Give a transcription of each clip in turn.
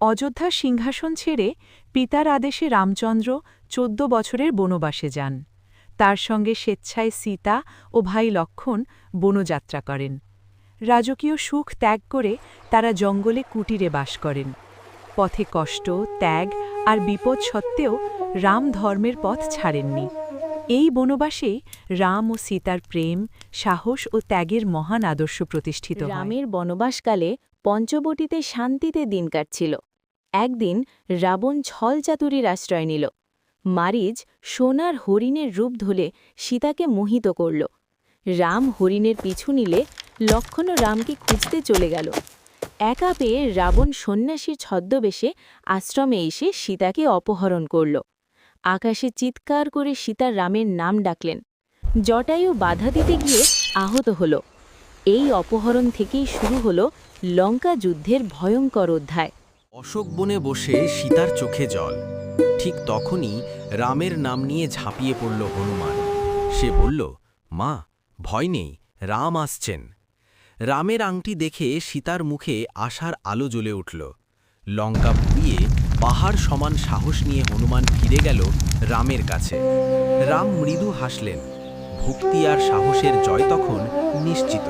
অযোধ্যার সিংহাসন ছেড়ে পিতার আদেশে রামচন্দ্র ১৪ বছরের বনবাসে যান। তার সঙ্গে স্বেচ্ছায় সীতা ও ভাই লক্ষ্মণ বনযাত্রা করেন। রাজকীয় সুখ ত্যাগ করে তারা জঙ্গলে কুটিরে বাস করেন। পথে কষ্ট, ত্যাগ আর বিপদ সত্ত্বেও রাম ধর্মের পথ ছাড়েননি। এই বনবাসেই রাম ও সীতার প্রেম, সাহস ও ত্যাগের মহান আদর্শ প্রতিষ্ঠিত হয়। রামের বনবাসকালে পঞ্চবটিতে শান্তিতে দিন কাটছিল। একদিন রাবণ ছলচাতুরীর আশ্রয় নিল। মারিচ সোনার হরিণের রূপ ধরে সীতাকে মোহিত করল। রাম হরিণের পিছু নিলে লক্ষ্মণও রামকে খুঁজতে চলে গেল। একা পেয়ে রাবণ সন্ন্যাসীর ছদ্মবেশে আশ্রমে এসে সীতাকে অপহরণ করল। আকাশে চিৎকার করে সীতা রামের নাম ডাকলেন। জটায়ু বাধা দিতে গিয়ে আহত হল। এই অপহরণ থেকেই শুরু হল লঙ্কা যুদ্ধের ভয়ঙ্কর অধ্যায়। অশোক বনে বসে সীতার চোখে জল। ঠিক তখনই রামের নাম নিয়ে ঝাঁপিয়ে পড়ল হনুমান। সে বলল, মা, ভয় নেই, রাম আসছেন। রামের আংটি দেখে সীতার মুখে আশার আলো জ্বলে উঠল। লঙ্কা পুড়িয়ে পাহাড় সমান সাহস নিয়ে হনুমান ফিরে গেল রামের কাছে। রাম মৃদু হাসলেন। ভক্তি আর সাহসের জয় তখন নিশ্চিত।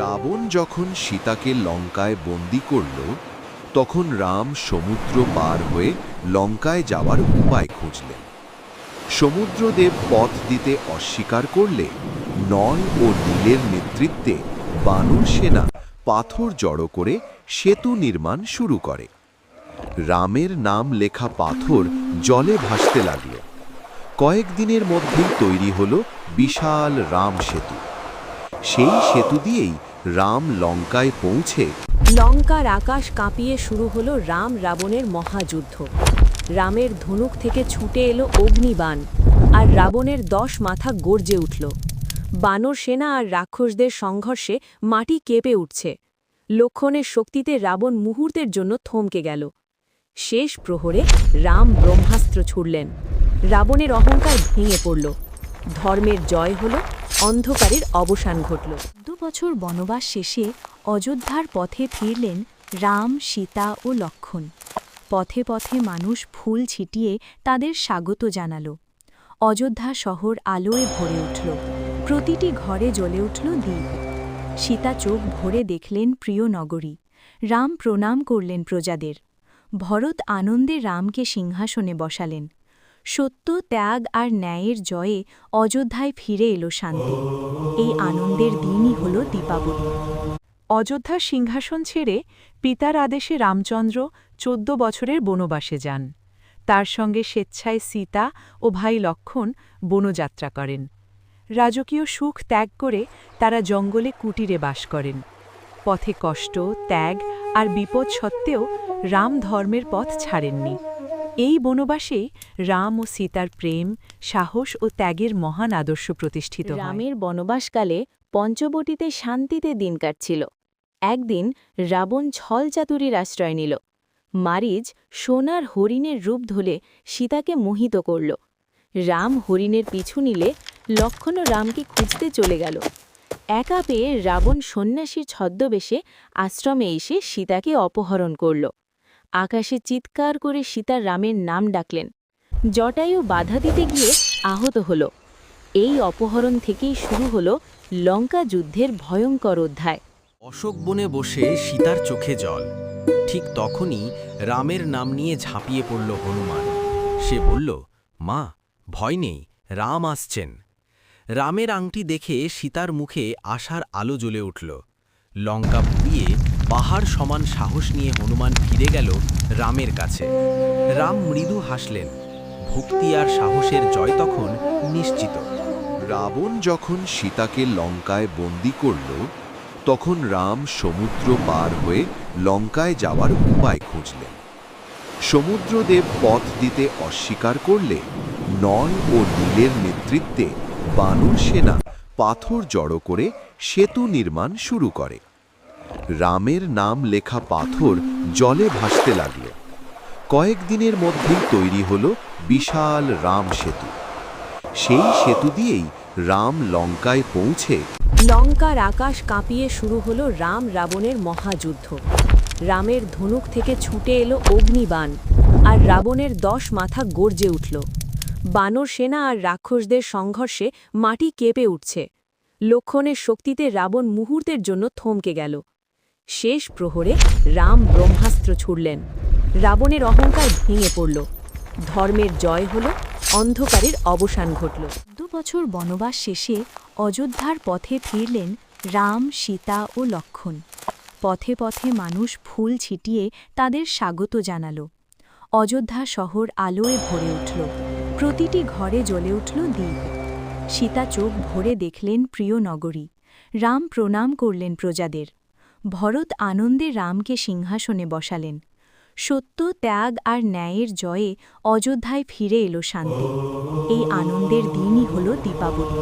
রাবণ যখন সীতাকে লঙ্কায় বন্দী করল, তখন রাম সমুদ্র পার হয়ে লঙ্কায় যাওয়ার উপায় খুঁজলেন। সমুদ্রদেব পথ দিতে অস্বীকার করলে নল ও নীলের নেতৃত্বে বানর সেনা পাথর জড়ো করে সেতু নির্মাণ শুরু করে। রামের নাম লেখা পাথর জলে ভাসতে লাগল। কয়েকদিনের মধ্যেই তৈরি হল বিশাল রাম সেতু। সেই সেতু দিয়েই রাম লঙ্কায় পৌঁছে লঙ্কার আকাশ কাঁপিয়ে শুরু হল রাম রাবণের মহাযুদ্ধ। রামের ধনুক থেকে ছুটে এলো অগ্নিবাণ, আর রাবণের 10 মাথা গর্জে উঠল। বানর সেনা আর রাক্ষসদের সংঘর্ষে মাটি কেঁপে উঠছে। লক্ষ্মণের শক্তিতে রাবণ মুহূর্তের জন্য থমকে গেল। শেষ প্রহরে রাম ব্রহ্মাস্ত্র ছুড়লেন। রাবণের অহংকার ভেঙে পড়ল। ধর্মের জয় হল, অন্ধকারের অবসান ঘটল। 2 বছর বনবাস শেষে অযোধ্যার পথে ফিরলেন রাম, সীতা ও লক্ষ্মণ। পথে পথে মানুষ ফুল ছিটিয়ে তাদের স্বাগত জানাল। অযোধ্যা শহর আলোয় ভরে উঠল। প্রতিটি ঘরে জ্বলে উঠল দীপ। সীতা চোখ ভরে দেখলেন প্রিয় নগরী। রাম প্রণাম করলেন প্রজাদের। ভরত আনন্দে রামকে সিংহাসনে বসালেন। সত্য, ত্যাগ আর ন্যায়ের জয়ে অযোধ্যায় ফিরে এলো শান্তি। এই আনন্দের দিনই হল দীপাবলি। অযোধ্যার সিংহাসন ছেড়ে পিতার আদেশে রামচন্দ্র ১৪ বছরের বনবাসে যান। তার সঙ্গে স্বেচ্ছায় সীতা ও ভাই লক্ষ্মণ বনযাত্রা করেন। রাজকীয় সুখ ত্যাগ করে তারা জঙ্গলে কুটিরে বাস করেন। পথে কষ্ট, ত্যাগ আর বিপদ সত্ত্বেও রাম ধর্মের পথ ছাড়েননি। এই বনবাসেই রাম ও সীতার প্রেম, সাহস ও ত্যাগের মহান আদর্শ প্রতিষ্ঠিত হয়। রামের বনবাসকালে পঞ্চবটিতে শান্তিতে দিন কাটছিল। একদিন রাবণ ছলচাতুরীর আশ্রয় নিল। মারিচ সোনার হরিণের রূপ ধরে সীতাকে মোহিত করল। রাম হরিণের পিছু নিলে লক্ষ্মণও রামকে খুঁজতে চলে গেল। একা পেয়ে রাবণ সন্ন্যাসীর ছদ্মবেশে আশ্রমে এসে সীতাকে অপহরণ করল। আকাশে চিৎকার করে সীতা রামের নাম ডাকলেন। জটায়ু বাধা দিতে গিয়ে আহত হল। এই অপহরণ থেকেই শুরু হল লঙ্কা যুদ্ধের ভয়ঙ্কর অধ্যায়। অশোক বনে বসে সীতার চোখে জল। ঠিক তখনই রামের নাম নিয়ে ঝাঁপিয়ে পড়ল হনুমান। সে বলল, মা, ভয় নেই, রাম আসছেন। রামের আংটি দেখে সীতার মুখে আশার আলো জ্বলে উঠল। লঙ্কা পুড়িয়ে পাহাড় সমান সাহস নিয়ে হনুমান ফিরে গেল রামের কাছে। রাম মৃদু হাসলেন। ভক্তি আর সাহসের জয় তখন নিশ্চিত। রাবণ যখন সীতাকে লঙ্কায় বন্দী করল, তখন রাম সমুদ্র পার হয়ে লঙ্কায় যাওয়ার উপায় খুঁজলেন। সমুদ্রদেব পথ দিতে অস্বীকার করলে নল ও নীলের নেতৃত্বে বানর সেনা পাথর জড়ো করে সেতু নির্মাণ শুরু করে। রামের নাম লেখা পাথর জলে ভাসতে লাগল। কয়েকদিনের মধ্যেই তৈরি হল বিশাল রাম সেতু। সেই সেতু দিয়েই রাম লঙ্কায় পৌঁছে লঙ্কার আকাশ কাঁপিয়ে শুরু হল রাম রাবণের মহাযুদ্ধ। রামের ধনুক থেকে ছুটে এলো অগ্নিবাণ, আর রাবণের 10 মাথা গর্জে উঠল। বানর সেনা আর রাক্ষসদের সংঘর্ষে মাটি কেঁপে উঠছে। লক্ষণের শক্তিতে রাবণ মুহূর্তের জন্য থমকে গেল। শেষ প্রহরে রাম ব্রহ্মাস্ত্র ছুড়লেন। রাবণের অহংকার ভেঙে পড়ল। ধর্মের জয় হল, অন্ধকারের অবসান ঘটল। 14 বছর বনবাস শেষে অযোধ্যার পথে ফিরলেন রাম, সীতা ও লক্ষ্মণ। পথে পথে মানুষ ফুল ছিটিয়ে তাদের স্বাগত জানাল। অযোধ্যা শহর আলোয় ভরে উঠল। প্রতিটি ঘরে জ্বলে উঠল দীপ। সীতা চোখ ভরে দেখলেন প্রিয় নগরী। রাম প্রণাম করলেন প্রজাদের। ভরত আনন্দে রামকে সিংহাসনে বসালেন। সত্য, ত্যাগ আর ন্যায়ের জয়ে অযোধ্যায় ফিরে এলো শান্তি। এই আনন্দের দিনই হল দীপাবলি।